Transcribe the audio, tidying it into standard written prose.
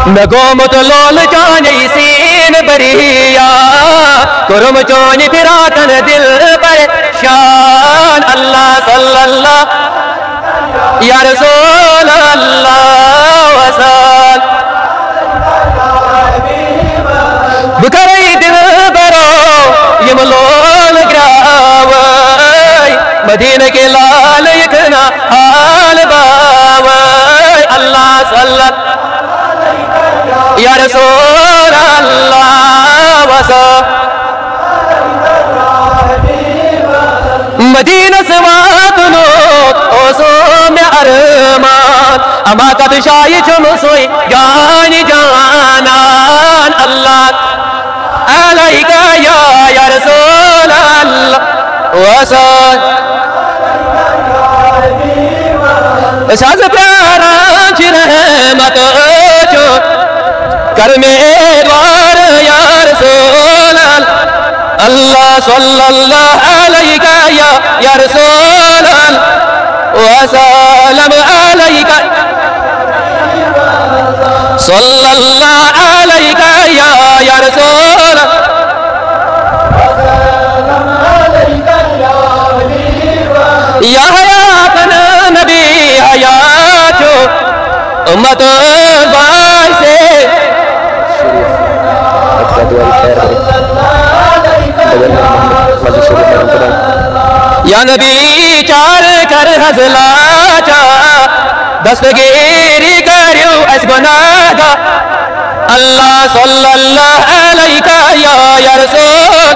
میں گومت لول چانی سین بریا کرم چانی پھراتن دل پر شان اللہ صلی اللہ یا رسول اللہ وسال بکرائی دل برو یم لول گراوی مدینہ کے لال یکنا حال باوی اللہ صلی اللہ یا رسول اللہ وسلم مدینہ سوات نوت اوسوم ارمان اما قد شائی چم سوئی جانی جانان اللہ علیکہ یا رسول اللہ وسلم شاز پیاران چی رحمت چو کرمیدوار یا رسول اللہ صلی اللہ علیہ یا رسول اللہ وسلم علیہ صلی اللہ علیہ یا رسول یا حیات نبی حیات امت بائی سے یا نبی چار کر حضلا چا دستگیری کریو اس گناہ گا اللہ صلی اللہ علیہ یا رسول